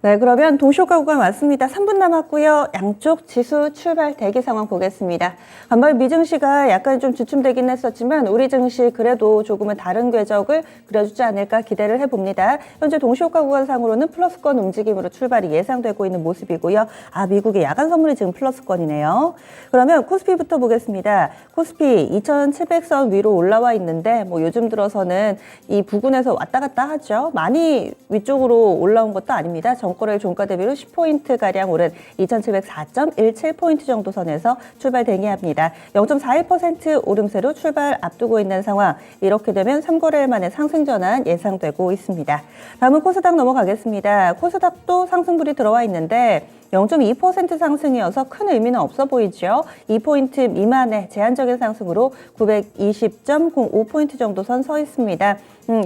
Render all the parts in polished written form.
네, 그러면 동시효과 구간 왔습니다. 3분 남았고요. 양쪽 지수 출발 대기 상황 보겠습니다. 간밤 미증시가 약간 좀 주춤되긴 했었지만 우리 증시 그래도 조금은 다른 궤적을 그려주지 않을까 기대를 해봅니다. 현재 동시효과 구간상으로는 플러스권 움직임으로 출발이 예상되고 있는 모습이고요. 미국의 야간 선물이 지금 플러스권이네요. 그러면 코스피부터 보겠습니다. 코스피 2700선 위로 올라와 있는데 요즘 들어서는 이 부근에서 왔다 갔다 하죠. 많이 위쪽으로 올라온 것도 아닙니다. 정거래일 종가 대비로 10포인트가량 오른 2704.17포인트 정도 선에서 출발 대기합니다. 0.41% 오름세로 출발 앞두고 있는 상황. 이렇게 되면 3거래일 만에 상승 전환 예상되고 있습니다. 다음은 코스닥 넘어가겠습니다. 코스닥도 상승불이 들어와 있는데 0.2% 상승이어서 큰 의미는 없어 보이죠. 2포인트 미만의 제한적인 상승으로 920.05포인트 정도 선 서 있습니다.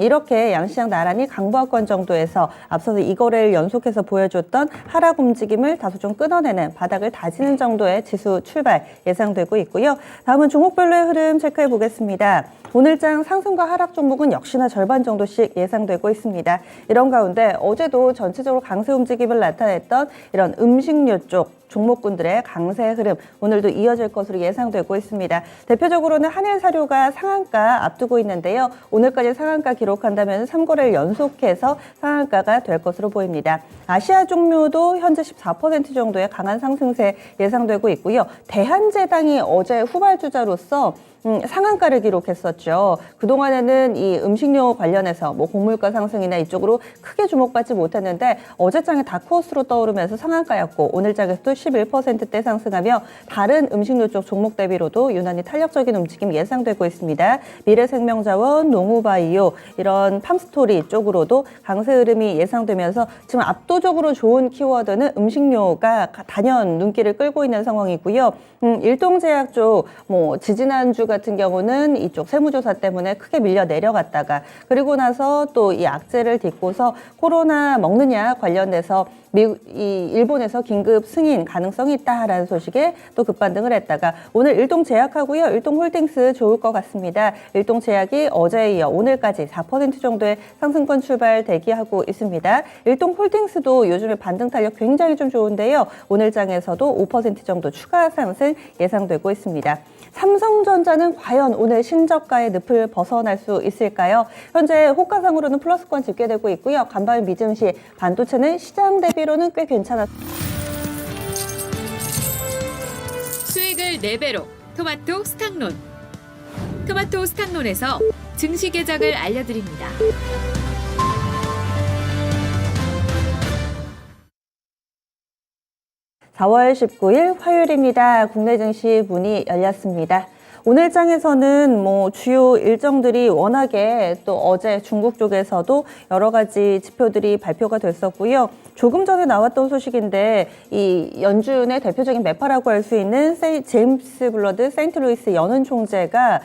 이렇게 양시장 나란히 강보합권 정도에서 앞서서 이거래일 연속해서 보여줬던 하락 움직임을 다소 좀 끊어내는 바닥을 다지는 정도의 지수 출발 예상되고 있고요. 다음은 종목별로의 흐름 체크해 보겠습니다. 오늘장 상승과 하락 종목은 역시나 절반 정도씩 예상되고 있습니다. 이런 가운데 어제도 전체적으로 강세 움직임을 나타냈던 이런 음식료 쪽 종목군들의 강세 흐름 오늘도 이어질 것으로 예상되고 있습니다. 대표적으로는 한일사료가 상한가 앞두고 있는데요. 오늘까지 상한가 기록한다면 3거래일 연속해서 상한가가 될 것으로 보입니다. 아시아 종묘도 현재 14% 정도의 강한 상승세 예상되고 있고요. 대한제당이 어제 후발주자로서 상한가를 기록했었죠. 그동안에는 이 음식료 관련해서 곡물가 상승이나 이쪽으로 크게 주목받지 못했는데 어제장에 다크호스로 떠오르면서 상한가였고 오늘장에서도 11%대 상승하며 다른 음식료 쪽 종목 대비로도 유난히 탄력적인 움직임 예상되고 있습니다. 미래생명자원, 농우바이오 이런 팜스토리 쪽으로도 강세 흐름이 예상되면서 지금 압도적으로 좋은 키워드는 음식료가 단연 눈길을 끌고 있는 상황이고요. 일동제약 쪽 지지난주 같은 경우는 이쪽 세무조사 때문에 크게 밀려 내려갔다가 그리고 나서 또 이 악재를 딛고서 코로나 먹는 약 관련돼서 일본에서 긴급 승인 가능성이 있다라는 소식에 또 급반등을 했다가 오늘 일동제약하고요. 일동홀딩스 좋을 것 같습니다. 일동제약이 어제에 이어 오늘까지 4% 정도의 상승권 출발 대기하고 있습니다. 일동홀딩스도 요즘에 반등 탄력 굉장히 좀 좋은데요. 오늘 장에서도 5% 정도 추가 상승 예상되고 있습니다. 삼성전자는 과연 오늘 신저가의 늪을 벗어날 수 있을까요? 현재 호가상으로는 플러스권 집계되고 있고요. 간밤 미증시 반도체는 시장 대비로는 꽤 괜찮았습니다. 수익을 4배로 토마토 스탁론. 토마토 스탁론에서 증시 계작을 알려드립니다. (4월 19일) 화요일입니다. 국내 증시 문이 열렸습니다. 오늘 장에서는 주요 일정들이 워낙에 또 어제 중국 쪽에서도 여러 가지 지표들이 발표가 됐었고요. 조금 전에 나왔던 소식인데 이 연준의 대표적인 매파라고 할 수 있는 제임스 블러드 세인트루이스 연은 총재가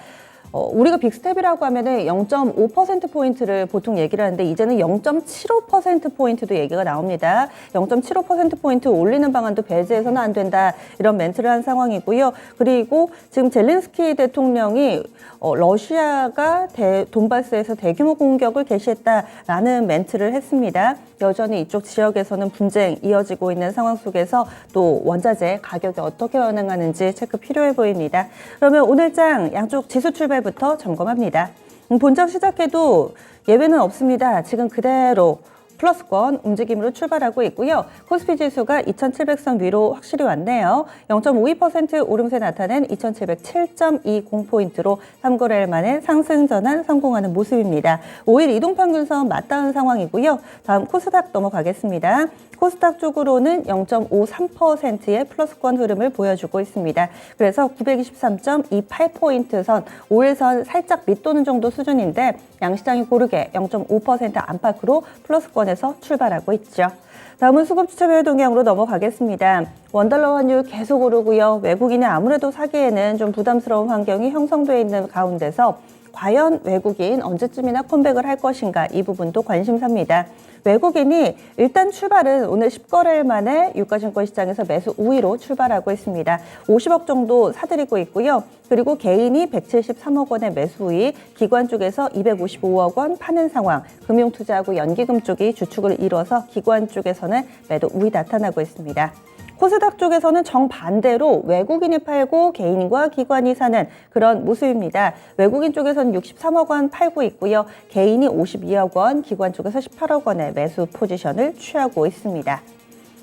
우리가 빅스텝이라고 하면은 0.5%포인트를 보통 얘기를 하는데 이제는 0.75%포인트도 얘기가 나옵니다. 0.75%포인트 올리는 방안도 배제해서는 안 된다. 이런 멘트를 한 상황이고요. 그리고 지금 젤렌스키 대통령이 러시아가 돈바스에서 대규모 공격을 개시했다라는 멘트를 했습니다. 여전히 이쪽 지역에서는 분쟁 이어지고 있는 상황 속에서 또 원자재 가격이 어떻게 변화하는지 체크 필요해 보입니다. 그러면 오늘장 양쪽 지수 출발부터 점검합니다. 본장 시작해도 예외는 없습니다. 지금 그대로 플러스권 움직임으로 출발하고 있고요. 코스피 지수가 2700선 위로 확실히 왔네요. 0.52% 오름세 나타낸 2707.20포인트로 3거래일 만에 상승 전환 성공하는 모습입니다. 5일 이동평균선 맞닿은 상황이고요. 다음 코스닥 넘어가겠습니다. 코스닥 쪽으로는 0.53%의 플러스권 흐름을 보여주고 있습니다. 그래서 923.28포인트 선, 5일선 살짝 밑도는 정도 수준인데 양시장이 고르게 0.5% 안팎으로 플러스권에서 출발하고 있죠. 다음은 수급주체별 동향으로 넘어가겠습니다. 원달러 환율 계속 오르고요. 외국인이 아무래도 사기에는 좀 부담스러운 환경이 형성되어 있는 가운데서 과연 외국인 언제쯤이나 컴백을 할 것인가 이 부분도 관심사입니다. 외국인이 일단 출발은 오늘 10거래일 만에 유가증권 시장에서 매수 우위로 출발하고 있습니다. 50억 정도 사들이고 있고요. 그리고 개인이 173억 원의 매수 우위, 기관 쪽에서 255억 원 파는 상황, 금융투자하고 연기금 쪽이 주축을 이뤄서 기관 쪽에서는 매도 우위 나타나고 있습니다. 코스닥 쪽에서는 정반대로 외국인이 팔고 개인과 기관이 사는 그런 모습입니다. 외국인 쪽에서는 63억 원 팔고 있고요. 개인이 52억 원, 기관 쪽에서 18억 원의 매수 포지션을 취하고 있습니다.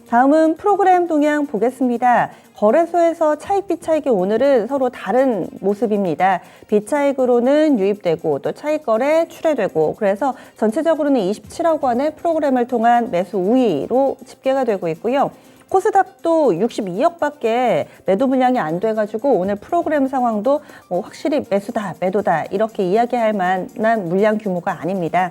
다음은 프로그램 동향 보겠습니다. 거래소에서 차익 비차익이 오늘은 서로 다른 모습입니다. 비차익으로는 유입되고 또 차익 거래 출회되고 그래서 전체적으로는 27억 원의 프로그램을 통한 매수 우위로 집계가 되고 있고요. 코스닥도 62억밖에 매도 물량이 안 돼가지고 오늘 프로그램 상황도 확실히 매수다, 매도다 이렇게 이야기할 만한 물량 규모가 아닙니다.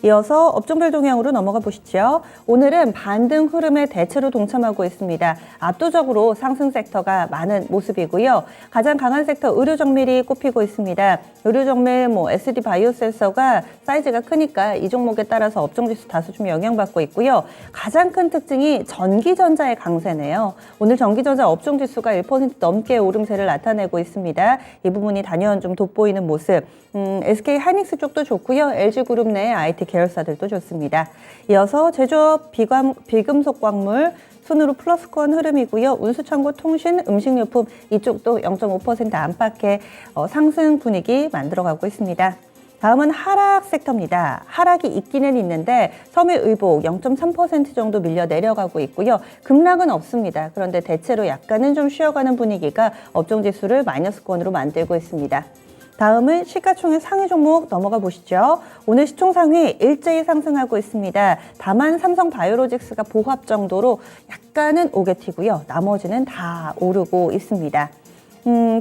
이어서 업종별 동향으로 넘어가 보시죠. 오늘은 반등 흐름의 대체로 동참하고 있습니다. 압도적으로 상승 섹터가 많은 모습이고요. 가장 강한 섹터 의료정밀이 꼽히고 있습니다. 의료정밀, SD 바이오센서가 사이즈가 크니까 이 종목에 따라서 업종지수 다소 좀 영향받고 있고요. 가장 큰 특징이 전기전자의 강세네요. 오늘 전기전자 업종지수가 1% 넘게 오름세를 나타내고 있습니다. 이 부분이 단연 좀 돋보이는 모습. SK 하이닉스 쪽도 좋고요. LG그룹 내 IT 계열사들도 좋습니다. 이어서 제조업, 비금속 광물, 순으로 플러스권 흐름이고요. 운수창고, 통신, 음식료품 이쪽도 0.5% 안팎의 상승 분위기 만들어가고 있습니다. 다음은 하락 섹터입니다. 하락이 있기는 있는데 섬유의복 0.3% 정도 밀려 내려가고 있고요. 급락은 없습니다. 그런데 대체로 약간은 좀 쉬어가는 분위기가 업종지수를 마이너스권으로 만들고 있습니다. 다음은 시가총액 상위 종목 넘어가 보시죠. 오늘 시총 상위 일제히 상승하고 있습니다. 다만 삼성바이오로직스가 보합 정도로 약간은 오게티고요. 나머지는 다 오르고 있습니다.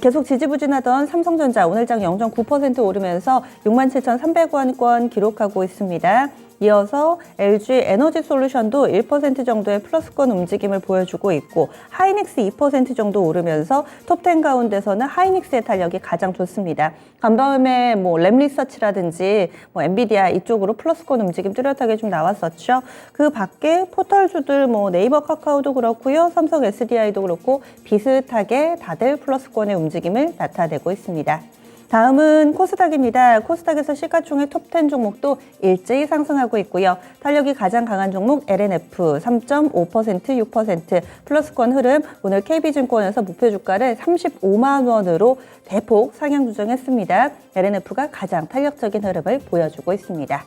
계속 지지부진하던 삼성전자 오늘장 0.9% 오르면서 67,300원권 기록하고 있습니다. 이어서 LG 에너지솔루션도 1% 정도의 플러스권 움직임을 보여주고 있고 하이닉스 2% 정도 오르면서 톱10 가운데서는 하이닉스의 탄력이 가장 좋습니다. 간밤에 램리서치라든지 엔비디아 이쪽으로 플러스권 움직임 뚜렷하게 좀 나왔었죠. 그 밖에 포털주들 네이버 카카오도 그렇고요. 삼성 SDI도 그렇고 비슷하게 다들 플러스권의 움직임을 나타내고 있습니다. 다음은 코스닥입니다. 코스닥에서 시가총액 톱10 종목도 일제히 상승하고 있고요. 탄력이 가장 강한 종목 LNF 3.5%, 6% 플러스권 흐름. 오늘 KB증권에서 목표 주가를 35만 원으로 대폭 상향 조정했습니다. LNF가 가장 탄력적인 흐름을 보여주고 있습니다.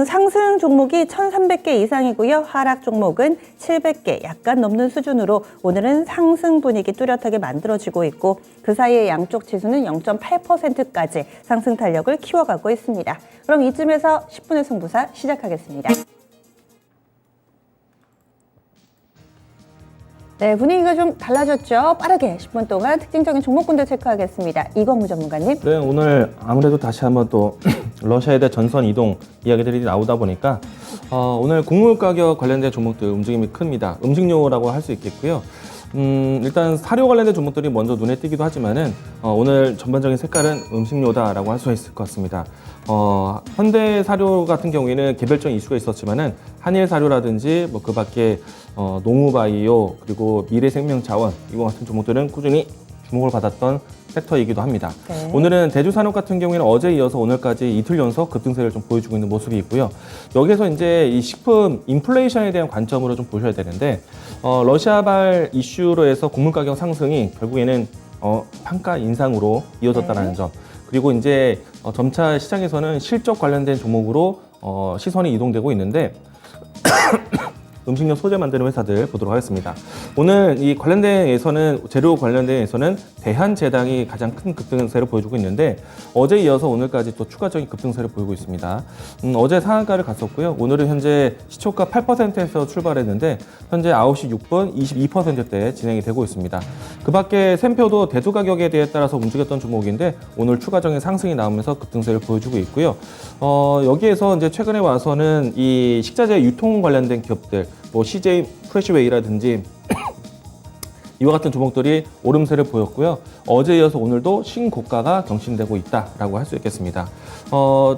상승 종목이 1,300개 이상이고요. 하락 종목은 700개 약간 넘는 수준으로 오늘은 상승 분위기 뚜렷하게 만들어지고 있고 그 사이에 양쪽 지수는 0.8%까지 상승 탄력을 키워가고 있습니다. 그럼 이쯤에서 10분의 승부사 시작하겠습니다. 네, 분위기가 좀 달라졌죠. 빠르게 10분 동안 특징적인 종목군들 체크하겠습니다. 이광무 전문가님. 네, 오늘 아무래도 다시 한번 또 러시아에 대한 전선 이동 이야기들이 나오다 보니까 오늘 곡물 가격 관련된 종목들 움직임이 큽니다. 음식료라고 할 수 있겠고요. 일단 사료 관련된 종목들이 먼저 눈에 띄기도 하지만은 오늘 전반적인 색깔은 음식료다라고 할 수 있을 것 같습니다. 현대 사료 같은 경우에는 개별적 이슈가 있었지만은 한일 사료라든지 그 밖에 농우바이오 그리고 미래생명자원 이거 같은 종목들은 꾸준히 주목을 받았던 섹터이기도 합니다. 네. 오늘은 대주산업 같은 경우에는 어제 이어서 오늘까지 이틀 연속 급등세를 좀 보여주고 있는 모습이 있고요. 여기서 이제 이 식품 인플레이션에 대한 관점으로 좀 보셔야 되는데 러시아발 이슈로 해서 곡물 가격 상승이 결국에는 판가 인상으로 이어졌다는 점. 그리고 이제 점차 시장에서는 실적 관련된 종목으로 시선이 이동되고 있는데 음식료 소재 만드는 회사들 보도록 하겠습니다. 오늘 이 관련된에서는 재료 관련된에서는 대한제당이 가장 큰 급등세를 보여주고 있는데 어제 이어서 오늘까지 또 추가적인 급등세를 보이고 있습니다. 어제 상한가를 갔었고요. 오늘은 현재 시초가 8%에서 출발했는데 현재 9시 6분 22%대 진행이 되고 있습니다. 그 밖에 샘표도 대두 가격에 대해 따라서 움직였던 종목인데 오늘 추가적인 상승이 나오면서 급등세를 보여주고 있고요. 여기에서 이제 최근에 와서는 이 식자재 유통 관련된 기업들 CJ 프레시웨이라든지 이와 같은 종목들이 오름세를 보였고요. 어제 이어서 오늘도 신고가가 경신되고 있다라고 할 수 있겠습니다.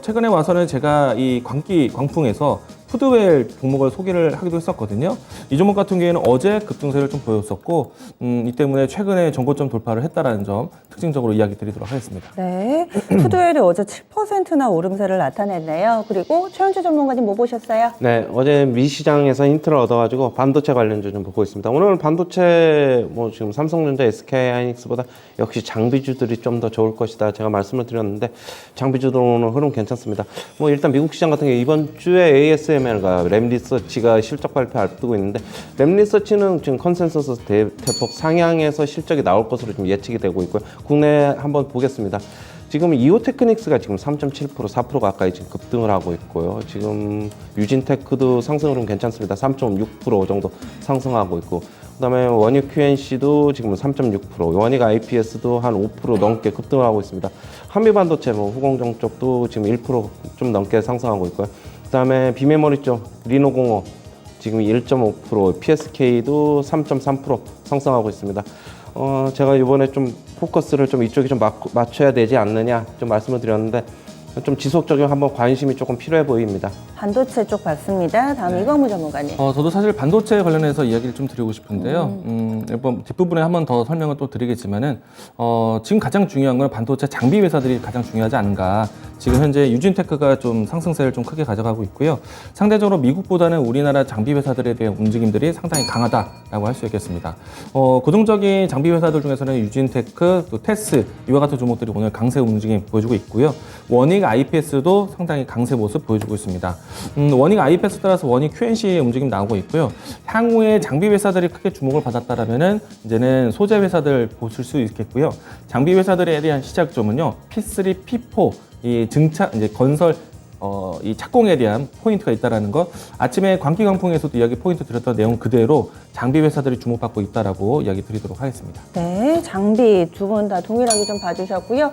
최근에 와서는 제가 이 광풍에서 푸드웰 종목을 소개를 하기도 했었거든요. 이 종목 같은 경우에는 어제 급등세를 좀 보였었고 이 때문에 최근에 전고점 돌파를 했다라는 점 특징적으로 이야기 드리도록 하겠습니다. 네, 푸드웰이 어제 7%나 오름세를 나타냈네요. 그리고 최현주 전문가님 뭐 보셨어요? 네, 어제 미 시장에서 힌트를 얻어가지고 반도체 관련주 좀 보고 있습니다. 오늘은 반도체 뭐 지금 삼성전자, SK하이닉스보다 역시 장비주들이 좀 더 좋을 것이다. 제가 말씀을 드렸는데 장비주들 오늘 흐름 괜찮습니다. 뭐 일단 미국 시장 같은 경우 이번 주에 ASML과 램리서치가 실적 발표 앞두고 있는데 램리서치는 지금 컨센서스 대폭 상향해서 실적이 나올 것으로 좀 예측이 되고 있고요. 국내 한번 보겠습니다. 지금 이오테크닉스가 지금 3.7%, 4% 가까이 지금 급등을 하고 있고요. 지금 유진테크도 상승 흐름 괜찮습니다. 3.6% 정도 상승하고 있고, 그다음에 원익 QNC도 지금 3.6%, 원익 IPS도 한 5% 넘게 급등을 하고 있습니다. 한미반도체 뭐 후공정 쪽도 지금 1% 넘게 상승하고 있고요. 그다음에 비메모리 쪽 리노공업 지금 1.5%, PSK도 3.3% 상승하고 있습니다. 제가 이번에 좀 포커스를 좀 이쪽에 좀 맞춰야 되지 않느냐 좀 말씀을 드렸는데 좀 지속적인 한번 관심이 조금 필요해 보입니다. 반도체 쪽 봤습니다. 다음 이광무 전문가님. 저도 사실 반도체 관련해서 이야기를 좀 드리고 싶은데요. 뒷부분에 한 번 더 설명을 또 드리겠지만은, 지금 가장 중요한 건 반도체 장비 회사들이 가장 중요하지 않은가. 지금 현재 유진테크가 좀 상승세를 좀 크게 가져가고 있고요. 상대적으로 미국보다는 우리나라 장비 회사들에 대한 움직임들이 상당히 강하다라고 할 수 있겠습니다. 고정적인 장비 회사들 중에서는 유진테크, 또 테스, 이와 같은 종목들이 오늘 강세 움직임 보여주고 있고요. 원익 IPS도 상당히 강세 모습 보여주고 있습니다. 원익 IPS 따라서 원익 QNC의 움직임 나오고 있고요. 향후에 장비 회사들이 크게 주목을 받았다라면은 이제는 소재 회사들 보실 수 있겠고요. 장비 회사들에 대한 시작점은요, P3, P4 이 이제 건설 이 착공에 대한 포인트가 있다라는 것. 아침에 광기광풍에서도 이야기 포인트 드렸던 내용 그대로 장비 회사들이 주목받고 있다라고 이야기 드리도록 하겠습니다. 네, 장비 두 분 다 동일하게 좀 봐주셨고요.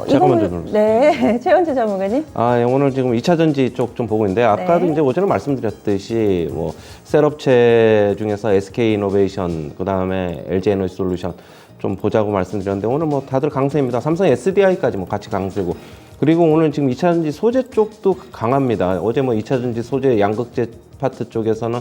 제가 먼저 눌렀어요. 네, 최현주 전문가님. 예, 오늘 지금 2차 전지 쪽 좀 보고 있는데 아까도 네. 이제 오전에 말씀드렸듯이 뭐 셀업체 중에서 SK이노베이션 그다음에 LG에너지솔루션 좀 보자고 말씀드렸는데 오늘 뭐 다들 강세입니다. 삼성 SDI까지 뭐 같이 강세고, 그리고 오늘 지금 2차 전지 소재 쪽도 강합니다. 어제 뭐 2차 전지 소재 양극재 파트 쪽에서는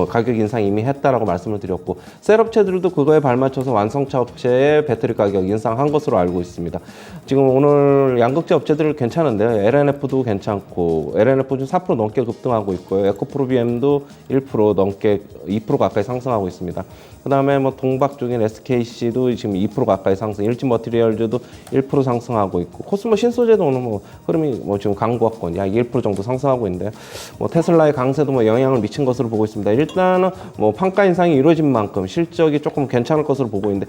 가격 인상 이미 했다라고 말씀을 드렸고, 셀업체들도 그거에 발맞춰서 완성차 업체의 배터리 가격 인상한 것으로 알고 있습니다. 지금 오늘 양극재 업체들 괜찮은데요. LNF도 괜찮고, LNF 지금 4% 넘게 급등하고 있고요. 에코프로비엠도 1% 넘게 2% 가까이 상승하고 있습니다. 그다음에 뭐 동박 쪽인 SKC도 지금 2% 가까이 상승, 일진머티리얼즈도 1% 상승하고 있고, 코스모 신소재도 오늘 뭐 흐름이 뭐 지금 강보합권 약 1% 정도 상승하고 있는데요. 뭐 테슬라의 강세도 뭐 영향을 미친 것으로 보고 있습니다. 일단은 뭐 판가 인상이 이루어진 만큼 실적이 조금 괜찮을 것으로 보고 있는데,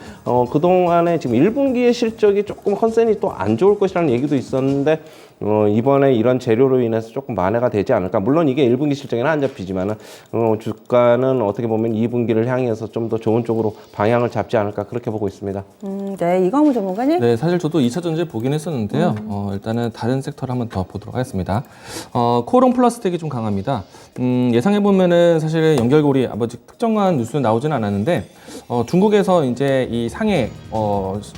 그동안에 지금 1분기의 실적이 조금 컨센이 또 안 좋을 것이라는 얘기도 있었는데, 이번에 이런 재료로 인해서 조금 만회가 되지 않을까. 물론 이게 1분기 실적에는 안 잡히지만은, 주가는 어떻게 보면 2분기를 향해서 좀 더 좋은 쪽으로 방향을 잡지 않을까 그렇게 보고 있습니다. 네, 이광무 전문가님. 네, 사실 저도 2차 전지 보긴 했었는데요. 일단은 다른 섹터를 한번 더 보도록 하겠습니다. 코오롱 플라스틱이 좀 강합니다. 예상해보면은 사실 연결고리 아버지 특정한 뉴스는 나오지는 않았는데, 중국에서 이제 이 상해,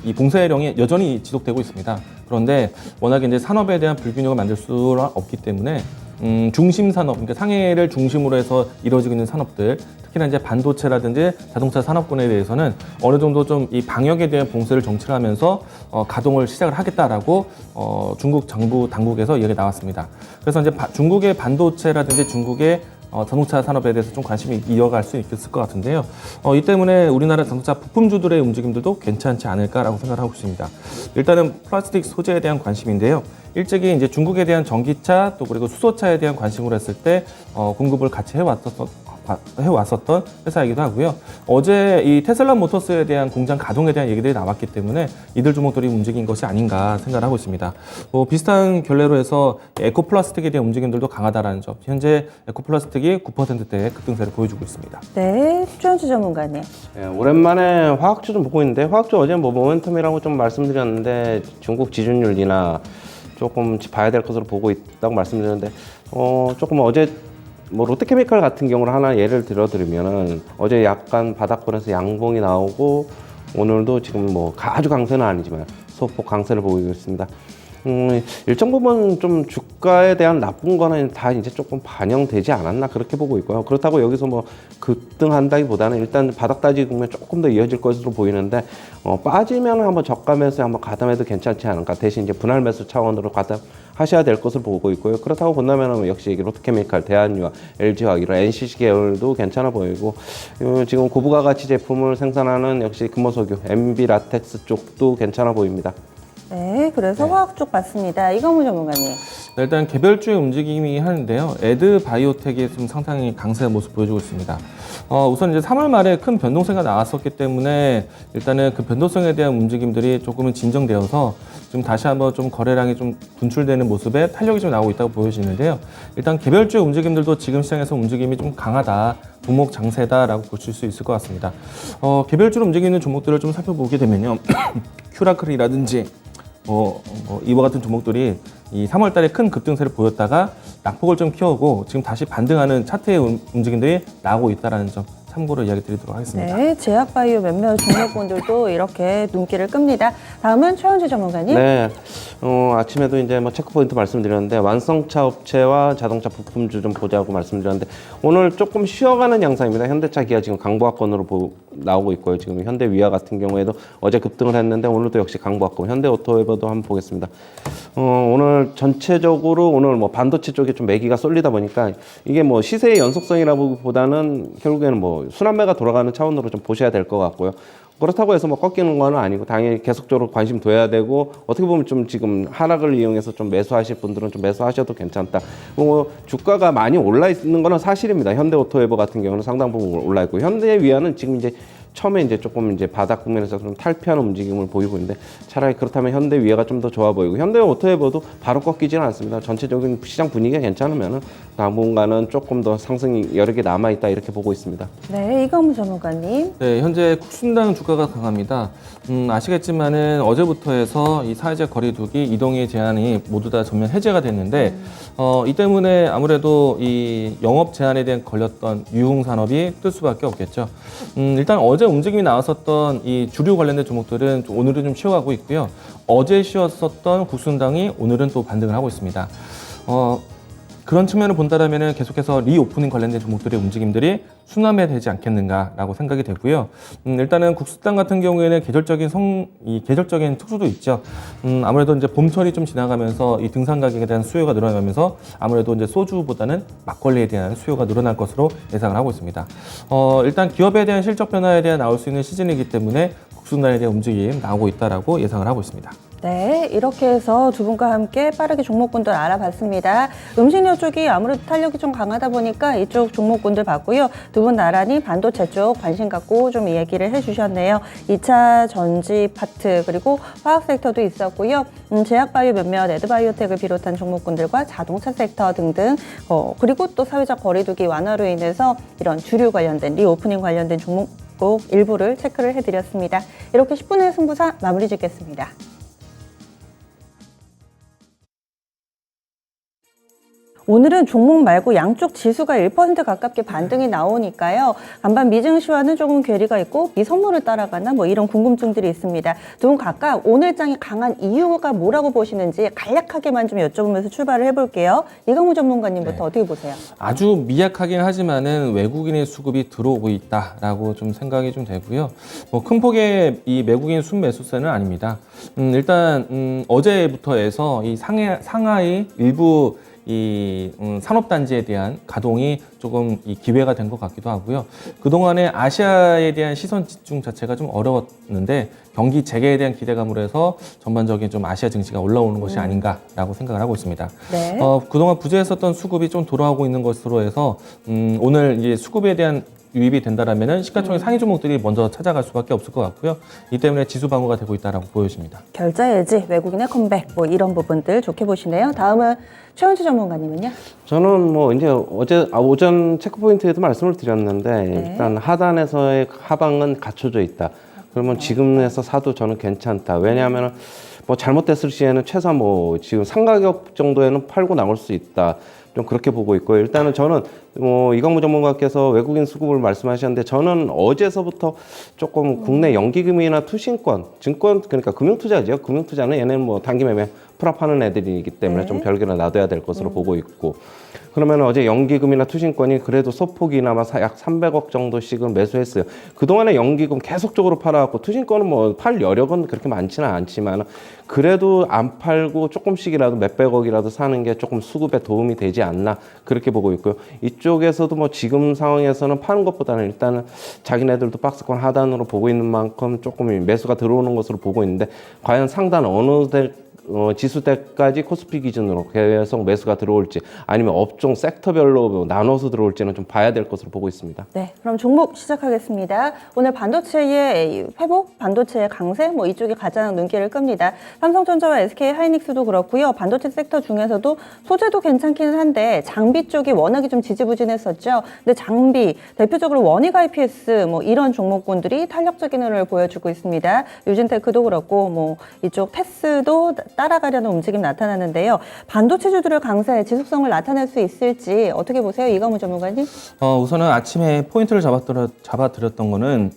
이 봉쇄령이 여전히 지속되고 있습니다. 그런데 워낙에 이제 산업에 대한 불균형을 만들 수는 없기 때문에, 중심 산업, 그러니까 상해를 중심으로 해서 이루어지고 있는 산업들, 특히나 이제 반도체라든지 자동차 산업군에 대해서는 어느 정도 좀 이 방역에 대한 봉쇄를 정치를 하면서 가동을 시작을 하겠다라고 중국 정부 당국에서 이야기 나왔습니다. 그래서 이제 중국의 반도체라든지 중국의 자동차 산업에 대해서 좀 관심이 이어갈 수 있을 것 같은데요. 이 때문에 우리나라 자동차 부품주들의 움직임들도 괜찮지 않을까라고 생각하고 있습니다. 일단은 플라스틱 소재에 대한 관심인데요. 일찍이 이제 중국에 대한 전기차 또 그리고 수소차에 대한 관심으로 했을 때 공급을 같이 해왔었던 회사이기도 하고요. 어제 이 테슬라 모터스에 대한 공장 가동에 대한 얘기들이 나왔기 때문에 이들 종목들이 움직인 것이 아닌가 생각을 하고 있습니다. 비슷한 결례로 해서 에코플라스틱에 대한 움직임들도 강하다라는 점. 현재 에코플라스틱이 9%대 급등세를 보여주고 있습니다. 네, 최현주 전문가님. 예, 오랜만에 화학주 좀 보고 있는데, 화학주 어제 뭐 모멘텀이라고 좀 말씀드렸는데 중국 지준율 인하 조금 봐야 될 것으로 보고 있다고 말씀드렸는데, 조금 어제 뭐 롯데케미칼 같은 경우를 하나 예를 들어드리면은 어제 약간 바닥권에서 양봉이 나오고 오늘도 지금 뭐 아주 강세는 아니지만 소폭 강세를 보이고 있습니다. 일정 부분 좀 주가에 대한 나쁜 거는 다 이제 조금 반영되지 않았나 그렇게 보고 있고요. 그렇다고 여기서 뭐 급등한다기보다는 일단 바닥 다지기 국면 조금 더 이어질 것으로 보이는데 빠지면 한번 저가 매수에 한번 가담해도 괜찮지 않을까. 대신 이제 분할 매수 차원으로 가담하셔야 될 것을 보고 있고요. 그렇다고 본다면 역시 롯데케미칼, 대한유화, LG화학 이런 NCC 계열도 괜찮아 보이고 지금 고부가 가치 제품을 생산하는 역시 금호석유, MB라텍스 쪽도 괜찮아 보입니다. 네, 그래서 화학 쪽 봤습니다. 이광무 전문가님. 네, 일단 개별주의 움직임이 하는데요. 에드바이오텍이 좀 상당히 강세의 모습 보여주고 있습니다. 우선 이제 3월 말에 큰 변동세가 나왔었기 때문에 일단은 그 변동성에 대한 움직임들이 조금은 진정되어서 지금 다시 한번 좀 거래량이 좀 분출되는 모습에 탄력이 좀 나오고 있다고 보여지는데요. 일단 개별주의 움직임들도 지금 시장에서 움직임이 좀 강하다. 종목 장세다라고 보실 수 있을 것 같습니다. 개별주로 움직이는 종목들을 좀 살펴보게 되면요. 큐라클이라든지 이와 같은 종목들이 이 3월 달에 큰 급등세를 보였다가 낙폭을 좀 키우고 지금 다시 반등하는 차트의 움직임들이 나오고 있다는 점 참고로 이야기 드리도록 하겠습니다. 네, 제약바이오 몇몇 종목군들도 이렇게 눈길을 끕니다. 다음은 최원주 전문가님. 네, 아침에도 이제 뭐 체크포인트 말씀드렸는데 완성차 업체와 자동차 부품주 좀 보자고 말씀드렸는데 오늘 조금 쉬어가는 양상입니다. 현대차, 기아 지금 강보합권으로 나오고 있고요. 지금 현대위아 같은 경우에도 어제 급등을 했는데 오늘도 역시 강보합권, 현대오토웨버도 한번 보겠습니다. 오늘 전체적으로 오늘 뭐 반도체 쪽에 좀 매기가 쏠리다 보니까 이게 뭐 시세의 연속성이라기보다는 결국에는 뭐 순환매가 돌아가는 차원으로 좀 보셔야 될 것 같고요. 그렇다고 해서 뭐 꺾이는 건 아니고 당연히 계속적으로 관심 둬야 되고 어떻게 보면 좀 지금 하락을 이용해서 좀 매수하실 분들은 좀 매수하셔도 괜찮다. 뭐 주가가 많이 올라 있는 거는 사실입니다. 현대오토웨버 같은 경우는 상당 부분 올라 있고 현대위아는 지금 이제 처음에 이제 조금 이제 바닥 국면에서 좀 탈피하는 움직임을 보이고 있는데 차라리 그렇다면 현대위아가 좀 더 좋아 보이고 현대오토웨버도 바로 꺾이지는 않습니다. 전체적인 시장 분위기가 괜찮으면은 당분간은 조금 더 상승이 여러 개 남아 있다 이렇게 보고 있습니다. 네, 이광무 전문가님. 네, 현재 국순당 주가가 강합니다. 아시겠지만은 어제부터 해서 이 사회적 거리두기, 이동의 제한이 모두 다 전면 해제가 됐는데 이 때문에 아무래도 이 영업 제한에 대한 걸렸던 유흥산업이 뜰 수밖에 없겠죠. 일단 어제 움직임이 나왔었던 이 주류 관련된 종목들은 오늘은 좀 쉬어가고 있고요. 어제 쉬었었던 국순당이 오늘은 또 반등을 하고 있습니다. 그런 측면을 본다면 계속해서 리오프닝 관련된 종목들의 움직임들이 순환매 되지 않겠는가라고 생각이 되고요. 일단은 국수당 같은 경우에는 계절적인 특수도 있죠. 아무래도 이제 봄철이 좀 지나가면서 이 등산 가격에 대한 수요가 늘어나면서 아무래도 이제 소주보다는 막걸리에 대한 수요가 늘어날 것으로 예상을 하고 있습니다. 일단 기업에 대한 실적 변화에 대한 나올 수 있는 시즌이기 때문에 국수당에 대한 움직임 나오고 있다라고 예상을 하고 있습니다. 네, 이렇게 해서 두 분과 함께 빠르게 종목군들 알아봤습니다. 음식료 쪽이 아무래도 탄력이 좀 강하다 보니까 이쪽 종목군들 봤고요. 두 분 나란히 반도체 쪽 관심 갖고 좀 이야기를 해주셨네요. 2차 전지 파트 그리고 화학 섹터도 있었고요. 제약바이오 몇몇, 에드바이오텍을 비롯한 종목군들과 자동차 섹터 등등 그리고 또 사회적 거리두기 완화로 인해서 이런 주류 관련된 리오프닝 관련된 종목 꼭 일부를 체크를 해드렸습니다. 이렇게 10분의 승부사 마무리 짓겠습니다. 오늘은 종목 말고 양쪽 지수가 1% 가깝게 반등이 나오니까요. 반반 미증시와는 조금 괴리가 있고 미선물을 따라가나 뭐 이런 궁금증들이 있습니다. 두 분 각각 오늘 장이 강한 이유가 뭐라고 보시는지 간략하게만 좀 여쭤보면서 출발을 해볼게요. 이광무 전문가님부터 네. 어떻게 보세요? 아주 미약하긴 하지만은 외국인의 수급이 들어오고 있다라고 좀 생각이 좀 되고요. 뭐 큰 폭의 이 외국인 순매수세는 아닙니다. 일단 어제부터 해서 이 상하이 일부 이 산업단지에 대한 가동이 조금 이 기회가 된 것 같기도 하고요. 그동안에 아시아에 대한 시선 집중 자체가 좀 어려웠는데 경기 재개에 대한 기대감으로 해서 전반적인 좀 아시아 증시가 올라오는 것이 아닌가라고 생각을 하고 있습니다. 네. 그동안 부재했었던 수급이 좀 돌아오고 있는 것으로 해서 오늘 이제 수급에 대한 유입이 된다라면은 시가총액 상위 종목들이 먼저 찾아갈 수밖에 없을 것 같고요. 이 때문에 지수 방어가 되고 있다라고 보여집니다. 결자 예지, 외국인의 컴백 뭐 이런 부분들 좋게 보시네요. 다음은 최원주 전문가님은요? 저는 뭐 이제 오전 체크포인트에도 말씀을 드렸는데 일단 하단에서의 하방은 갖춰져 있다. 그러면 지금에서 사도 저는 괜찮다. 왜냐하면 뭐 잘못됐을 시에는 최소한 뭐 지금 상가격 정도에는 팔고 나올 수 있다. 좀 그렇게 보고 있고요. 일단은 저는 뭐 이광무 전문가께서 외국인 수급을 말씀하셨는데 저는 어제서부터 조금 국내 연기금이나 투신권, 증권 그러니까 금융투자죠. 금융투자는 얘네는 뭐 단기 매매 풀업하는 애들이기 때문에 네. 좀 별개로 놔둬야 될 것으로 보고 있고. 그러면 어제 연기금이나 투신권이 그래도 소폭이나마 약 300억 정도씩은 매수했어요. 그동안에 연기금 계속적으로 팔아왔고 투신권은 뭐 팔 여력은 그렇게 많지는 않지만 그래도 안 팔고 조금씩이라도 몇백억이라도 사는 게 조금 수급에 도움이 되지 않나 그렇게 보고 있고요. 이쪽에서도 뭐 지금 상황에서는 파는 것보다는 일단은 자기네들도 박스권 하단으로 보고 있는 만큼 조금 매수가 들어오는 것으로 보고 있는데 과연 상단 어느 지수대까지 코스피 기준으로 계속 매수가 들어올지 아니면 업종 섹터별로 나눠서 들어올지는 좀 봐야 될 것으로 보고 있습니다. 네, 그럼 종목 시작하겠습니다. 오늘 반도체의 회복, 반도체의 강세, 뭐 이쪽이 가장 눈길을 끕니다. 삼성전자와 SK 하이닉스도 그렇고요. 반도체 섹터 중에서도 소재도 괜찮기는 한데 장비 쪽이 워낙에 좀 지지부진했었죠. 근데 장비, 대표적으로 원익 IPS 뭐 이런 종목군들이 탄력적인 흐름을 보여주고 있습니다. 유진테크도 그렇고 뭐 이쪽 테스도 따라가려는 움직임 나타나는데요. 반도체주들의 강세, 지속성을 나타낼 수 있을지 어떻게 보세요? 이광무 전문가님? 우선은 아침에 포인트를 잡아드렸던 거는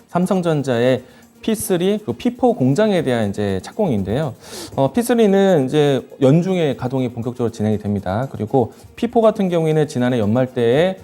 삼성전자의 P3 그리고 P4 공장에 대한 이제 착공인데요. P3는 이제 연중에 가동이 본격적으로 진행이 됩니다. 그리고 P4 같은 경우에는 지난해 연말 때에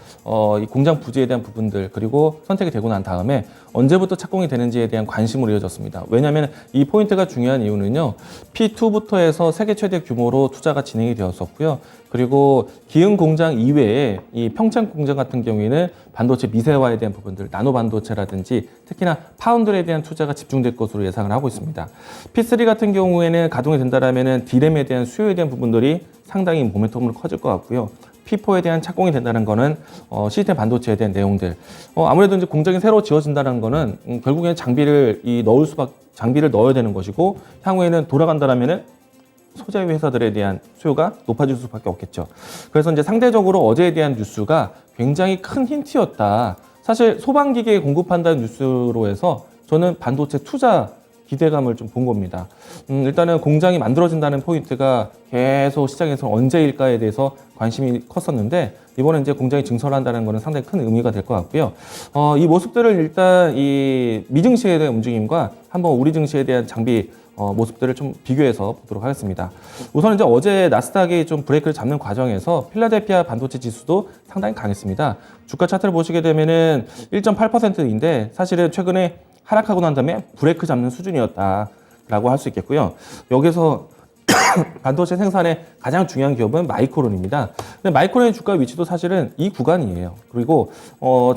이 공장 부지에 대한 부분들 그리고 선택이 되고 난 다음에 언제부터 착공이 되는지에 대한 관심으로 이어졌습니다. 왜냐하면 이 포인트가 중요한 이유는요. P2부터 해서 세계 최대 규모로 투자가 진행이 되었었고요. 그리고 기흥 공장 이외에 이 평창 공장 같은 경우에는 반도체 미세화에 대한 부분들, 나노 반도체라든지 특히나 파운드에 대한 투자가 집중될 것으로 예상을 하고 있습니다. P3 같은 경우에는 가동이 된다라면은 D램에 대한 수요에 대한 부분들이 상당히 모멘텀으로 커질 것 같고요. P4에 대한 착공이 된다는 거는 시스템 반도체에 대한 내용들. 아무래도 이제 공장이 새로 지어진다는 거는 결국에는 장비를 넣어야 되는 것이고 향후에는 돌아간다라면은 소재 회사들에 대한 수요가 높아질 수밖에 없겠죠. 그래서 이제 상대적으로 어제에 대한 뉴스가 굉장히 큰 힌트였다. 사실 소방기계 공급한다는 뉴스로 해서 저는 반도체 투자 기대감을 좀 본 겁니다. 일단은 공장이 만들어진다는 포인트가 계속 시장에서 언제일까에 대해서 관심이 컸었는데 이번에 이제 공장이 증설한다는 것은 상당히 큰 의미가 될 것 같고요. 이 모습들을 일단 이 미증시에 대한 움직임과 한번 우리 증시에 대한 장비 모습들을 좀 비교해서 보도록 하겠습니다. 우선 이제 어제 나스닥이 좀 브레이크를 잡는 과정에서 필라델피아 반도체 지수도 상당히 강했습니다. 주가 차트를 보시게 되면은 1.8%인데 사실은 최근에 하락하고 난 다음에 브레이크 잡는 수준이었다라고 할 수 있겠고요. 여기서 반도체 생산의 가장 중요한 기업은 마이크론입니다. 근데 마이크론의 주가 위치도 사실은 이 구간이에요. 그리고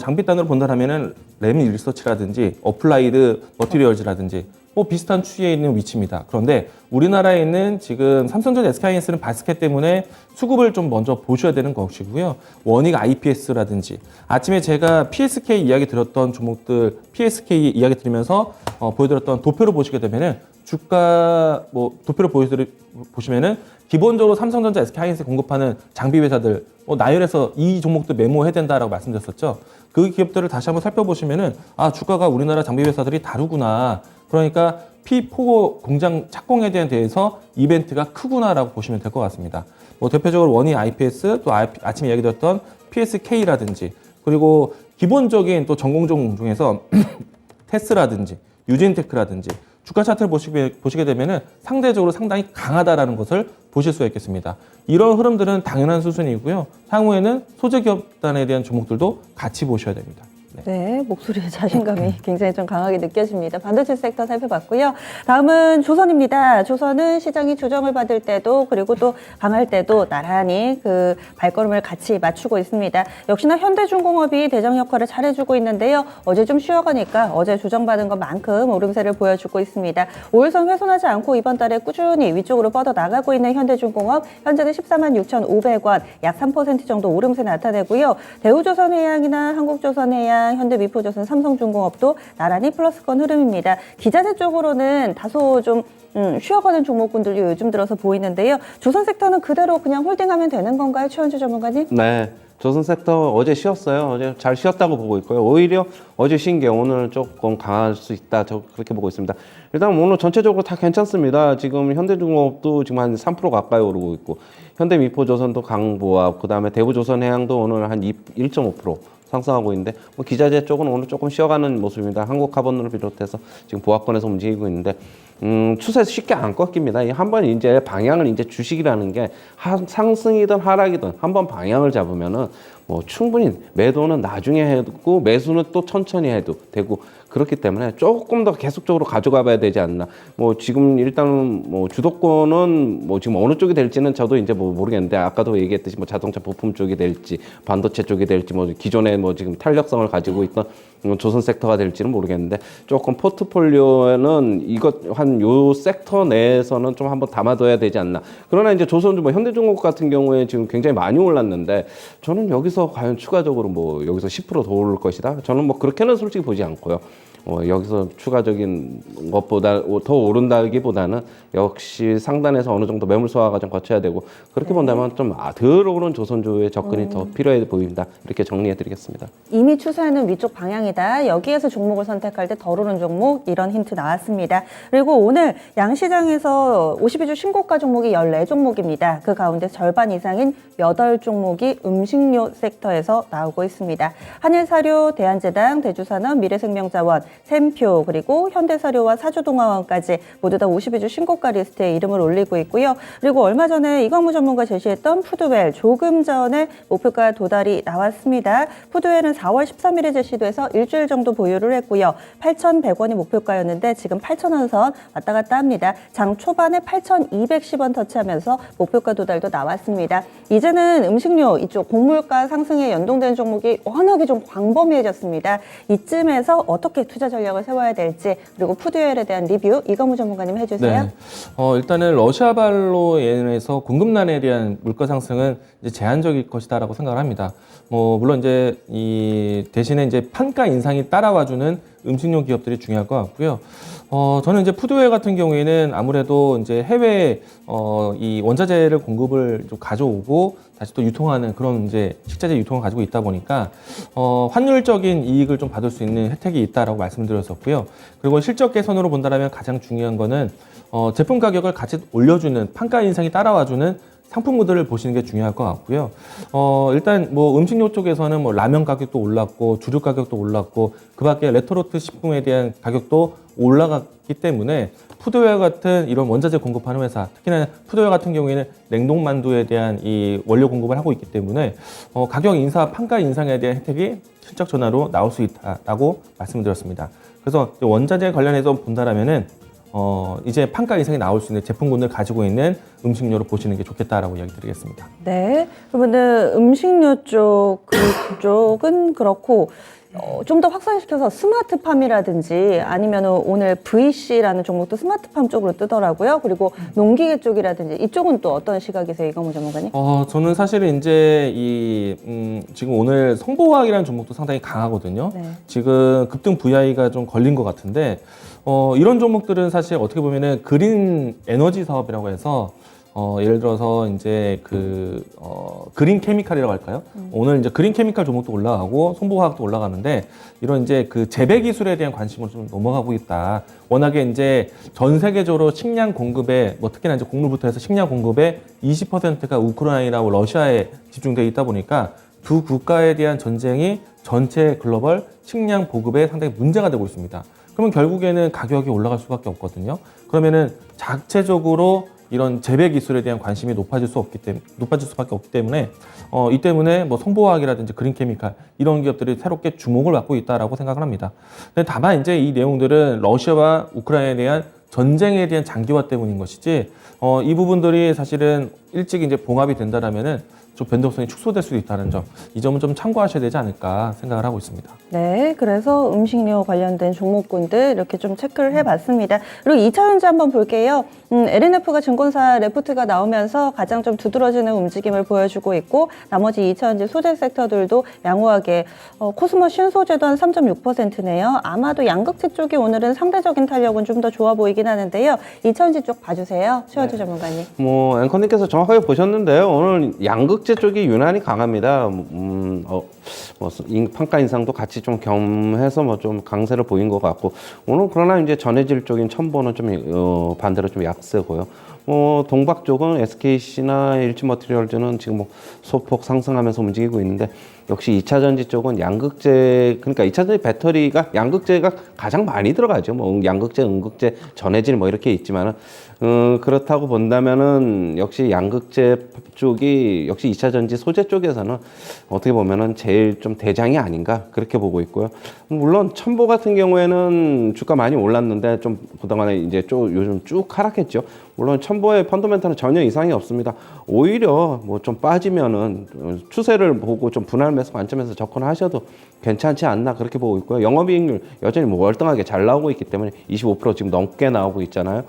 장비단으로 본다면은 램 리서치라든지 어플라이드 머티리얼즈라든지 뭐 비슷한 추이에 있는 위치입니다. 그런데 우리나라에 있는 지금 삼성전자 SK하이닉스는 바스켓 때문에 수급을 좀 먼저 보셔야 되는 것이고요. 원익 IPS라든지 아침에 제가 PSK 이야기 드렸던 종목들 PSK 이야기 드리면서 보여드렸던 도표를 보시게 되면은 주가 뭐 도표를 보시면은 기본적으로 삼성전자 SK하이닉스 공급하는 장비 회사들 나열해서 이 종목도 메모해야 된다라고 말씀드렸었죠. 그 기업들을 다시 한번 살펴보시면은 주가가 우리나라 장비 회사들이 다르구나. 그러니까 P4 공장 착공에 대해서 이벤트가 크구나라고 보시면 될 것 같습니다. 뭐 대표적으로 원익 IPS 또 아침에 얘기 드렸던 PSK라든지 그리고 기본적인 또 전공종 중에서 테스라든지 유진테크라든지 주가 차트를 보시게 되면은 상대적으로 상당히 강하다라는 것을 보실 수가 있겠습니다. 이런 흐름들은 당연한 수준이고요. 향후에는 소재 기업단에 대한 종목들도 같이 보셔야 됩니다. 네, 목소리에 자신감이 굉장히 좀 강하게 느껴집니다. 반도체 섹터 살펴봤고요. 다음은 조선입니다. 조선은 시장이 조정을 받을 때도 그리고 또 강할 때도 나란히 그 발걸음을 같이 맞추고 있습니다. 역시나 현대중공업이 대장 역할을 잘해주고 있는데요. 어제 좀 쉬어가니까 어제 조정받은 것만큼 오름세를 보여주고 있습니다. 5일선 훼손하지 않고 이번 달에 꾸준히 위쪽으로 뻗어 나가고 있는 현대중공업 현재는 146,500원 약 3% 정도 오름세 나타내고요. 대우조선해양이나 한국조선해양 현대미포조선, 삼성중공업도 나란히 플러스권 흐름입니다. 기자재 쪽으로는 다소 좀 쉬어가는 종목군들이 요즘 들어서 보이는데요. 조선 섹터는 그대로 그냥 홀딩하면 되는 건가요, 최원주 전문가님? 네. 조선 섹터 어제 쉬었어요. 어제 잘 쉬었다고 보고 있고요. 오히려 어제 쉰 게 오늘 조금 강할 수 있다. 저 그렇게 보고 있습니다. 일단 오늘 전체적으로 다 괜찮습니다. 지금 현대중공업도 지금 한 3% 가까이 오르고 있고, 현대미포조선도 강보합, 그다음에 대부조선해양도 오늘 한 1.5% 상승하고 있는데, 뭐 기자재 쪽은 오늘 조금 쉬어가는 모습입니다. 한국카본을 비롯해서 지금 보합권에서 움직이고 있는데, 추세 쉽게 안 꺾입니다. 한번 이제 방향을 이제 주식이라는 게 상승이든 하락이든 한번 방향을 잡으면은 뭐 충분히 매도는 나중에 해도 매수는 또 천천히 해도 되고, 그렇기 때문에 조금 더 계속적으로 가져가 봐야 되지 않나. 뭐 지금 일단 뭐 주도권은 뭐 지금 어느 쪽이 될지는 저도 이제 뭐 모르겠는데, 아까도 얘기했듯이 뭐 자동차 부품 쪽이 될지 반도체 쪽이 될지 뭐 기존에 뭐 지금 탄력성을 가지고 있던 조선 섹터가 될지는 모르겠는데, 조금 포트폴리오에는 이것 한 요 섹터 내에서는 좀 한번 담아둬야 되지 않나. 그러나 이제 조선주 뭐 현대중공업 같은 경우에 지금 굉장히 많이 올랐는데, 저는 여기서 과연 추가적으로 뭐 여기서 10% 더 오를 것이다, 저는 뭐 그렇게는 솔직히 보지 않고요. 여기서 추가적인 것보다 더 오른다기보다는 역시 상단에서 어느 정도 매물 소화 과정 거쳐야 되고, 그렇게 본다면 좀 덜 오른 조선주의 접근이 더 필요해 보입니다. 이렇게 정리해 드리겠습니다. 이미 추세는 위쪽 방향이다. 여기에서 종목을 선택할 때 덜 오른 종목, 이런 힌트 나왔습니다. 그리고 오늘 양시장에서 52주 신고가 종목이 14종목입니다. 그 가운데 절반 이상인 8종목이 음식료 섹터에서 나오고 있습니다. 한일사료, 대한제당, 대주산업, 미래생명자원, 샘표, 그리고 현대사료와 사주동화원까지 모두 다 52주 신고가 리스트에 이름을 올리고 있고요. 그리고 얼마 전에 이광무 전문가 제시했던 푸드웰, 조금 전에 목표가 도달이 나왔습니다. 푸드웰은 4월 13일에 제시돼서 일주일 정도 보유를 했고요. 8,100원이 목표가였는데 지금 8,000원 선 왔다 갔다 합니다. 장 초반에 8,210원 터치하면서 목표가 도달도 나왔습니다. 이제는 음식료 이쪽 곡물가 상승에 연동된 종목이 워낙에 좀 광범위해졌습니다. 이쯤에서 어떻게 투자 전략을 세워야 될지, 그리고 푸드웰에 대한 리뷰 이광무 전문가님 해주세요. 네. 일단은 러시아발로 인해서 공급난에 대한 물가 상승은 이제 제한적일 것이다라고 생각을 합니다. 물론 이제 이 대신에 이제 판가 인상이 따라와주는 음식료 기업들이 중요할 것 같고요. 저는 이제 푸드웰 같은 경우에는 아무래도 이제 해외 이 원자재를 공급을 좀 가져오고 다시 또 유통하는 그런 이제 식자재 유통을 가지고 있다 보니까 환율적인 이익을 좀 받을 수 있는 혜택이 있다라고 말씀드렸었고요. 그리고 실적 개선으로 본다면 가장 중요한 거는 제품 가격을 같이 올려주는 판가 인상이 따라와주는 상품군들을 보시는 게 중요할 것 같고요. 일단 뭐 음식료 쪽에서는 뭐 라면 가격도 올랐고 주류 가격도 올랐고, 그 밖에 레토르트 식품에 대한 가격도 올라갔기 때문에 푸드웨어 같은 이런 원자재 공급하는 회사, 특히나 푸드웨어 같은 경우에는 냉동 만두에 대한 이 원료 공급을 하고 있기 때문에 가격 인사, 판가 인상에 대한 혜택이 실적 전환으로 나올 수 있다라고 말씀드렸습니다. 그래서 원자재 관련해서 본다라면은 이제 판가 인상이 나올 수 있는 제품군을 가지고 있는 음식료를 보시는 게 좋겠다라고 이야기 드리겠습니다. 네, 그러면 음식료 그쪽은 그렇고 좀 더 확산시켜서 스마트팜이라든지 아니면 오늘 VC라는 종목도 스마트팜 쪽으로 뜨더라고요. 그리고 농기계 쪽이라든지 이쪽은 또 어떤 시각이세요, 이광무 전문가님? 저는 사실은 이제 지금 오늘 성보화학이라는 종목도 상당히 강하거든요. 네. 지금 급등 VI가 좀 걸린 것 같은데 이런 종목들은 사실 어떻게 보면은 그린 에너지 사업이라고 해서 예를 들어서 이제 그린 케미칼이라고 할까요? 오늘 이제 그린 케미칼 종목도 올라가고 송보화학도 올라가는데, 이런 이제 그 재배 기술에 대한 관심으로 좀 넘어가고 있다. 워낙에 이제 전 세계적으로 식량 공급에 특히나 이제 곡물부터 해서 식량 공급의 20%가 우크라이나와 러시아에 집중되어 있다 보니까 두 국가에 대한 전쟁이 전체 글로벌 식량 보급에 상당히 문제가 되고 있습니다. 그러면 결국에는 가격이 올라갈 수밖에 없거든요. 그러면은 자체적으로 이런 재배 기술에 대한 관심이 높아질 수밖에 없기 때문에 이 때문에 뭐 성보화학이라든지 그린케미칼 이런 기업들이 새롭게 주목을 받고 있다라고 생각을 합니다. 근데 다만 이제 이 내용들은 러시아와 우크라이나에 대한 전쟁에 대한 장기화 때문인 것이지, 이 부분들이 사실은 일찍 이제 봉합이 된다라면은 좀 변동성이 축소될 수도 있다는 점, 이 점은 좀 참고하셔야 되지 않을까 생각을 하고 있습니다. 네, 그래서 음식료 관련된 종목군들 이렇게 좀 체크를 해봤습니다. 그리고 2차전지 한번 볼게요. LNF가 증권사 레포트가 나오면서 가장 좀 두드러지는 움직임을 보여주고 있고, 나머지 2차전지 소재 섹터들도 양호하게 코스모 신소재도 한 3.6%네요. 아마도 양극재 쪽이 오늘은 상대적인 탄력은 좀 더 좋아 보이긴 하는데요. 2차전지 쪽 봐주세요, 최원주 전문가님. 앵커님께서 정확하게 보셨는데요. 오늘 양극재 양극재 쪽이 유난히 강합니다. 판가 인상도 같이 좀 겸해서 뭐 좀 강세를 보인 것 같고 오늘 그러나 이제 전해질 쪽인 첨보는 좀 반대로 좀 약세고요. 동박 쪽은 SKC나 일지머티리얼즈는 지금 뭐 소폭 상승하면서 움직이고 있는데 역시 2차 전지 쪽은 양극재 그러니까 2차 전지 배터리가 양극재가 가장 많이 들어가죠. 뭐 양극재, 음극재, 전해질 뭐 이렇게 있지만은 그렇다고 본다면은 역시 양극재 쪽이 역시 2차 전지 소재 쪽에서는 어떻게 보면은 제일 좀 대장이 아닌가 그렇게 보고 있고요. 물론 첨보 같은 경우에는 주가 많이 올랐는데 좀 그동안에 이제 요즘 쭉 하락했죠. 물론 첨보의 펀더멘탈은 전혀 이상이 없습니다. 오히려 뭐 좀 빠지면은 추세를 보고 좀 분할 매수 관점에서 접근하셔도 괜찮지 않나 그렇게 보고 있고요. 영업이익률 여전히 뭐 월등하게 잘 나오고 있기 때문에 25% 지금 넘게 나오고 있잖아요.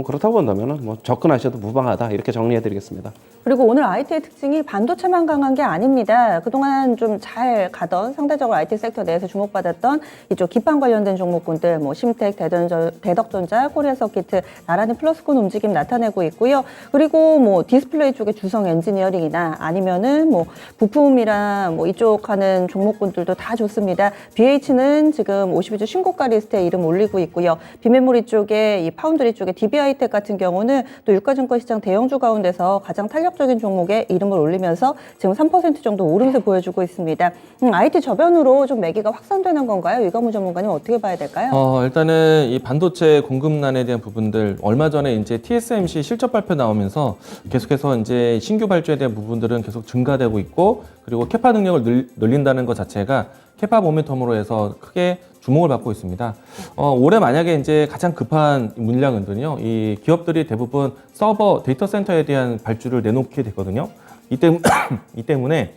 그렇다고 본다면은 뭐 접근하셔도 무방하다 이렇게 정리해드리겠습니다. 그리고 오늘 IT의 특징이 반도체만 강한 게 아닙니다. 그동안 좀 잘 가던 상대적으로 IT 섹터 내에서 주목받았던 이쪽 기판 관련된 종목군들, 뭐 심텍, 대덕전자, 코리아서키트 나란히 플러스권 움직임 나타내고 있고요. 그리고 뭐 디스플레이 쪽의 주성 엔지니어링이나 아니면은 뭐 부품이랑 뭐 이쪽 하는 종목군들도 다 좋습니다. BH는 지금 52주 신고가 리스트에 이름 올리고 있고요. 비메모리 쪽에 이 파운드리 쪽에 DB하이텍 같은 경우는 또 유가증권 시장 대형주 가운데서 가장 탄력적인 종목에 이름을 올리면서 지금 3% 정도 오름세 보여주고 있습니다. IT 저변으로 좀 매기가 확산되는 건가요? 이광무 전문가님 어떻게 봐야 될까요? 일단은 이 반도체 공급난에 대한 부분들 얼마 전에 이제 TSMC 실적 발표 나오면서 계속해서 이제 신규 발주에 대한 부분들은 계속 증가되고 있고 그리고 캐파 능력을 늘린다는 것 자체가 캐파 모멘텀으로 해서 크게 주목을 받고 있습니다. 올해 만약에 이제 가장 급한 물량은요, 이 기업들이 대부분 서버 데이터 센터에 대한 발주를 내놓게 되거든요. 이 때문에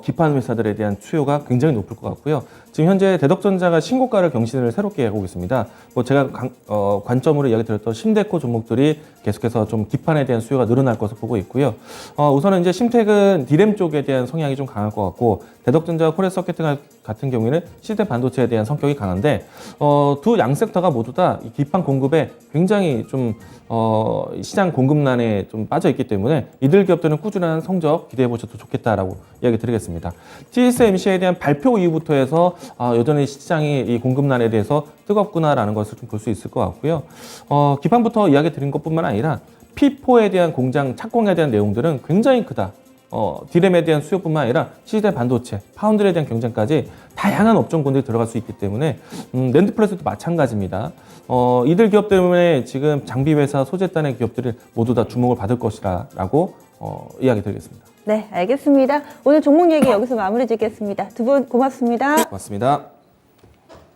기판 회사들에 대한 수요가 굉장히 높을 것 같고요. 지금 현재 대덕전자가 신고가를 경신을 새롭게 하고 있습니다. 뭐 제가 관점으로 이야기 드렸던 심데코 종목들이 계속해서 좀 기판에 대한 수요가 늘어날 것으로 보고 있고요. 우선은 이제 심텍은 디램 쪽에 대한 성향이 좀 강할 것 같고 대덕전자와 코리아서키트 같은 경우에는 시대 반도체에 대한 성격이 강한데 두 양 섹터가 모두 다 이 기판 공급에 굉장히 좀 시장 공급난에 좀 빠져 있기 때문에 이들 기업들은 꾸준한 성적 기대해 보셔도 좋겠다라고 이야기 드리겠습니다. TSMC에 대한 발표 이후부터 해서 여전히 시장이 이 공급난에 대해서 뜨겁구나라는 것을 좀 볼 수 있을 것 같고요. 기판부터 이야기 드린 것뿐만 아니라 P4에 대한 공장 착공에 대한 내용들은 굉장히 크다. 디램에 대한 수요뿐만 아니라 시대 반도체, 파운드에 대한 경쟁까지 다양한 업종군들이 들어갈 수 있기 때문에 낸드 플러스도 마찬가지입니다. 이들 기업 때문에 지금 장비 회사, 소재단의 기업들이 모두 다 주목을 받을 것이라고 이야기 드리겠습니다. 네, 알겠습니다. 오늘 종목 얘기 여기서 마무리 짓겠습니다. 두 분 고맙습니다. 고맙습니다.